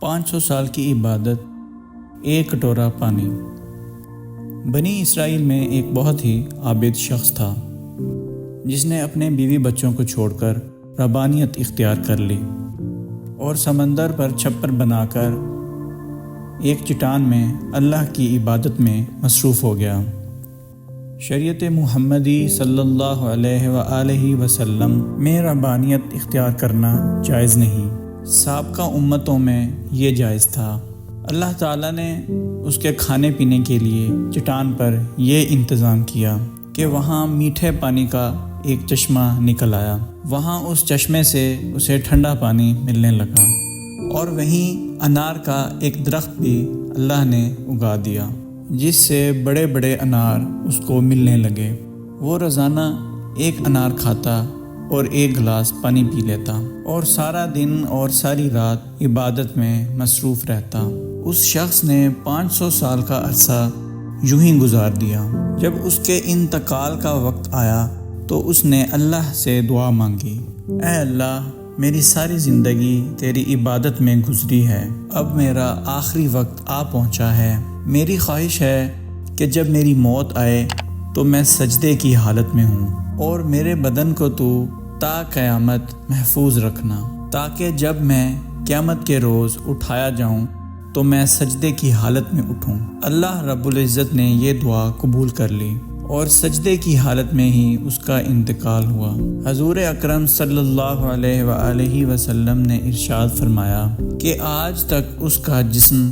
500 سال کی عبادت، ایک کٹورا پانی۔ بنی اسرائیل میں ایک بہت ہی عابد شخص تھا جس نے اپنے بیوی بچوں کو چھوڑ کر ربانیت اختیار کر لی اور سمندر پر چھپر بنا کر ایک چٹان میں اللہ کی عبادت میں مصروف ہو گیا۔ شریعت محمدی صلی اللہ علیہ وآلہ وسلم میں ربانیت اختیار کرنا جائز نہیں، سابقہ امتوں میں یہ جائز تھا۔ اللہ تعالیٰ نے اس کے کھانے پینے کے لیے چٹان پر یہ انتظام کیا کہ وہاں میٹھے پانی کا ایک چشمہ نکل آیا، وہاں اس چشمے سے اسے ٹھنڈا پانی ملنے لگا، اور وہیں انار کا ایک درخت بھی اللہ نے اگا دیا جس سے بڑے بڑے انار اس کو ملنے لگے۔ وہ روزانہ ایک انار کھاتا اور ایک گلاس پانی پی لیتا اور سارا دن اور ساری رات عبادت میں مصروف رہتا۔ اس شخص نے 500 سال کا عرصہ یوں ہی گزار دیا۔ جب اس کے انتقال کا وقت آیا تو اس نے اللہ سے دعا مانگی، اے اللہ، میری ساری زندگی تیری عبادت میں گزری ہے، اب میرا آخری وقت آ پہنچا ہے۔ میری خواہش ہے کہ جب میری موت آئے تو میں سجدے کی حالت میں ہوں، اور میرے بدن کو تو تا قیامت محفوظ رکھنا، تاکہ جب میں قیامت کے روز اٹھایا جاؤں تو میں سجدے کی حالت میں اٹھوں۔ اللہ رب العزت نے یہ دعا قبول کر لی اور سجدے کی حالت میں ہی اس کا انتقال ہوا۔ حضور اکرم صلی اللہ علیہ وآلہ وسلم نے ارشاد فرمایا کہ آج تک اس کا جسم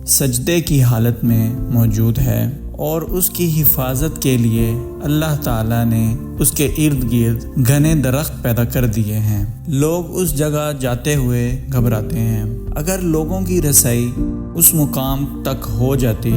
سجدے کی حالت میں موجود ہے، اور اس کی حفاظت کے لیے اللہ تعالیٰ نے اس کے ارد گرد گھنے درخت پیدا کر دیے ہیں۔ لوگ اس جگہ جاتے ہوئے گھبراتے ہیں۔ اگر لوگوں کی رسائی اس مقام تک ہو جاتی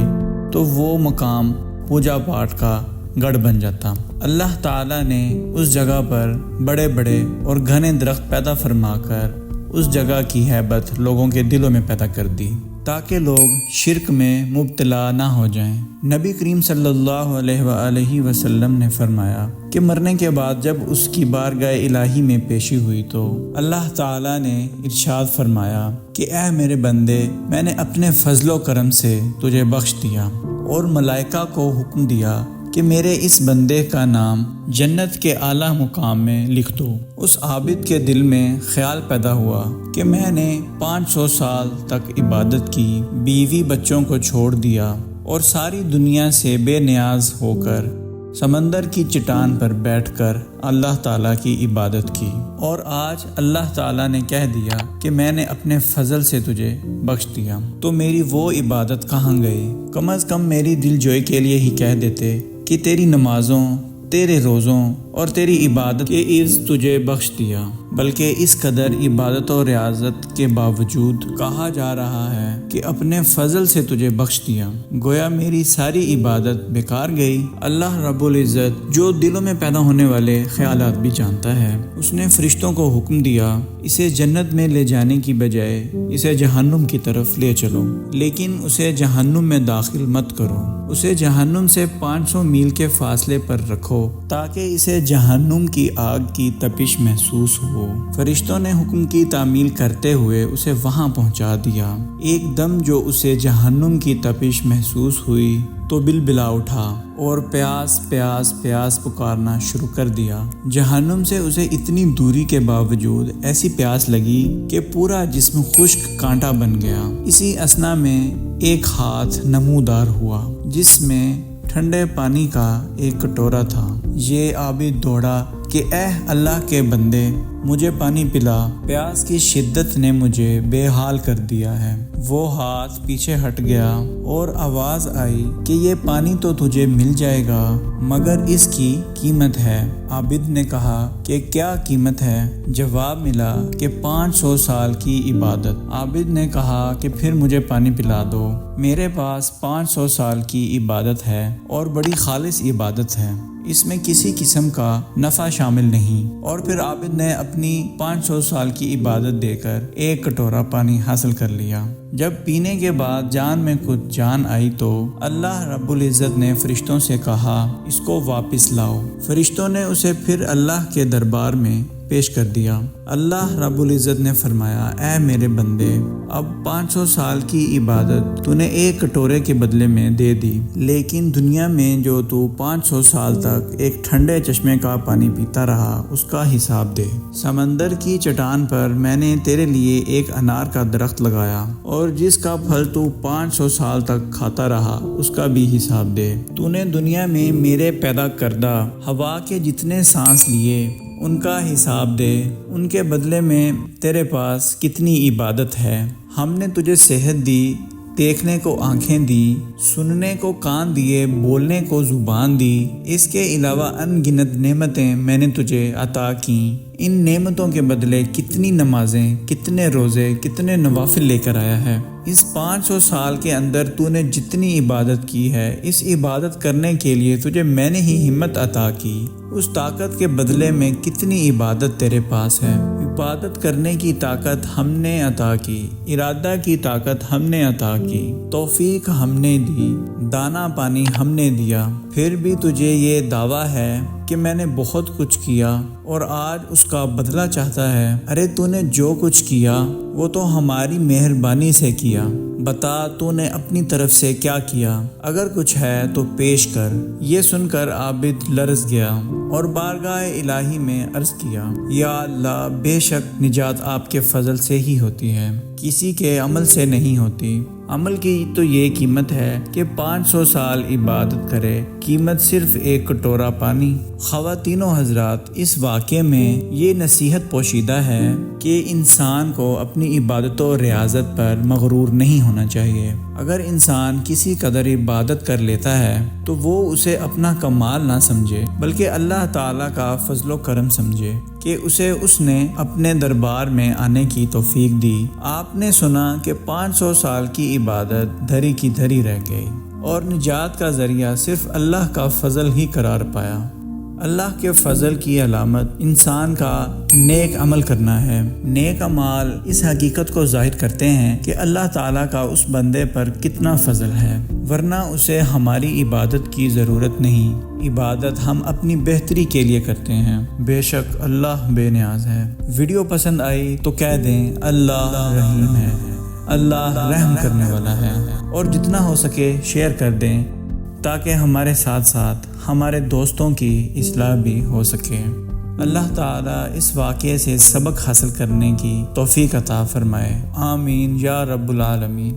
تو وہ مقام پوجا پاٹ کا گڑھ بن جاتا۔ اللہ تعالیٰ نے اس جگہ پر بڑے بڑے اور گھنے درخت پیدا فرما کر اس جگہ کی ہیبت لوگوں کے دلوں میں پیدا کر دی تاکہ لوگ شرک میں مبتلا نہ ہو جائیں۔ نبی کریم صلی اللہ علیہ وآلہ وسلم نے فرمایا کہ مرنے کے بعد جب اس کی بارگاہ الہی میں پیشی ہوئی تو اللہ تعالیٰ نے ارشاد فرمایا کہ اے میرے بندے، میں نے اپنے فضل و کرم سے تجھے بخش دیا، اور ملائکہ کو حکم دیا کہ میرے اس بندے کا نام جنت کے اعلیٰ مقام میں لکھ دو۔ اس عابد کے دل میں خیال پیدا ہوا کہ میں نے 500 سال تک عبادت کی، بیوی بچوں کو چھوڑ دیا اور ساری دنیا سے بے نیاز ہو کر سمندر کی چٹان پر بیٹھ کر اللہ تعالیٰ کی عبادت کی، اور آج اللہ تعالیٰ نے کہہ دیا کہ میں نے اپنے فضل سے تجھے بخش دیا، تو میری وہ عبادت کہاں گئی؟ کم از کم میری دل جوئی کے لیے ہی کہہ دیتے کہ تیری نمازوں، تیرے روزوں اور تیری عبادت کے عز تجھے بخش دیا، بلکہ اس قدر عبادت و ریاضت کے باوجود کہا جا رہا ہے کہ اپنے فضل سے تجھے بخش دیا، گویا میری ساری عبادت بیکار گئی۔ اللہ رب العزت جو دلوں میں پیدا ہونے والے خیالات بھی جانتا ہے، اس نے فرشتوں کو حکم دیا اسے جنت میں لے جانے کی بجائے اسے جہنم کی طرف لے چلو، لیکن اسے جہنم میں داخل مت کرو، اسے جہنم سے 500 میل کے فاصلے پر رکھو تاکہ اسے جہنم کی آگ کی تپش محسوس ہو۔ فرشتوں نے حکم کی تعمیل کرتے ہوئے اسے وہاں پہنچا دیا۔ ایک دم جو اسے جہنم کی تپش محسوس ہوئی تو بلبلا اٹھا اور پیاس پیاس پیاس پکارنا شروع کر دیا۔ جہنم سے اسے اتنی دوری کے باوجود ایسی پیاس لگی کہ پورا جسم خشک کانٹا بن گیا۔ اسی اثنا میں ایک ہاتھ نمودار ہوا جس میں ٹھنڈے پانی کا ایک کٹورا تھا۔ یہ عابد دوڑا کہ اے اللہ کے بندے، مجھے پانی پلا، پیاس کی شدت نے مجھے بے حال کر دیا ہے۔ وہ ہاتھ پیچھے ہٹ گیا اور آواز آئی کہ یہ پانی تو تجھے مل جائے گا، مگر اس کی قیمت ہے۔ عابد نے کہا کہ کیا قیمت ہے؟ جواب ملا کہ 500 سال کی عبادت۔ عابد نے کہا کہ پھر مجھے پانی پلا دو، میرے پاس 500 سال کی عبادت ہے اور بڑی خالص عبادت ہے، اس میں کسی قسم کا نفع شامل نہیں۔ اور پھر عابد نے اپنی 500 سال کی عبادت دے کر ایک کٹورا پانی حاصل کر لیا۔ جب پینے کے بعد جان میں کچھ جان آئی تو اللہ رب العزت نے فرشتوں سے کہا اس کو واپس لاؤ۔ فرشتوں نے اسے پھر اللہ کے دربار میں پیش کر دیا۔ اللہ رب العزت نے فرمایا اے میرے بندے، اب 500 سال کی عبادت تو نے ایک کٹورے کے بدلے میں دے دی، لیکن دنیا میں جو تو 500 سال تک ایک ٹھنڈے چشمے کا پانی پیتا رہا اس کا حساب دے۔ سمندر کی چٹان پر میں نے تیرے لیے ایک انار کا درخت لگایا اور جس کا پھل تو 500 سال تک کھاتا رہا اس کا بھی حساب دے۔ تو نے دنیا میں میرے پیدا کردہ ہوا کے جتنے سانس لیے ان کا حساب دے۔ ان کے بدلے میں تیرے پاس کتنی عبادت ہے۔ ہم نے تجھے صحت دی، دیکھنے کو آنکھیں دی، سننے کو کان دیے، بولنے کو زبان دی، اس کے علاوہ ان گنت نعمتیں میں نے تجھے عطا کیں۔ ان نعمتوں کے بدلے کتنی نمازیں، کتنے روزے، کتنے نوافل لے کر آیا ہے۔ اس 500 سال کے اندر تو نے جتنی عبادت کی ہے، اس عبادت کرنے کے لیے تجھے میں نے ہی ہمت عطا کی۔ اس طاقت کے بدلے میں کتنی عبادت تیرے پاس ہے۔ عبادت کرنے کی طاقت ہم نے عطا کی، ارادہ کی طاقت ہم نے عطا کی، توفیق ہم نے دی، دانا پانی ہم نے دیا، پھر بھی تجھے یہ دعویٰ ہے کہ میں نے بہت کچھ کیا اور آج اس کا بدلہ چاہتا ہے۔ ارے تو نے جو کچھ کیا وہ تو ہماری مہربانی سے کیا، بتا تو نے اپنی طرف سے کیا کیا، اگر کچھ ہے تو پیش کر۔ یہ سن کر عابد لرز گیا اور بارگاہ الہی میں عرض کیا یا اللہ، بے شک نجات آپ کے فضل سے ہی ہوتی ہے، کسی کے عمل سے نہیں ہوتی۔ عمل کی تو یہ قیمت ہے کہ 500 سال عبادت کرے، قیمت صرف ایک کٹورا پانی۔ خواتین و حضرات، اس واقعے میں یہ نصیحت پوشیدہ ہے کہ انسان کو اپنی عبادت و ریاضت پر مغرور نہیں ہونا چاہیے۔ اگر انسان کسی قدر عبادت کر لیتا ہے تو وہ اسے اپنا کمال نہ سمجھے، بلکہ اللہ تعالیٰ کا فضل و کرم سمجھے کہ اسے اس نے اپنے دربار میں آنے کی توفیق دی۔ آپ نے سنا کہ 500 سال کی عبادت دھری کی دھری رہ گئی اور نجات کا ذریعہ صرف اللہ کا فضل ہی قرار پایا۔ اللہ کے فضل کی علامت انسان کا نیک عمل کرنا ہے۔ نیک اعمال اس حقیقت کو ظاہر کرتے ہیں کہ اللہ تعالیٰ کا اس بندے پر کتنا فضل ہے، ورنہ اسے ہماری عبادت کی ضرورت نہیں۔ عبادت ہم اپنی بہتری کے لیے کرتے ہیں، بے شک اللہ بے نیاز ہے۔ ویڈیو پسند آئی تو کہہ دیں اللہ رحیم ہے، اللہ رحم کرنے والا ہے، اور جتنا ہو سکے شیئر کر دیں تاکہ ہمارے ساتھ ساتھ ہمارے دوستوں کی اصلاح بھی ہو سکے۔ اللہ تعالیٰ اس واقعے سے سبق حاصل کرنے کی توفیق عطا فرمائے، آمین یا رب العالمین۔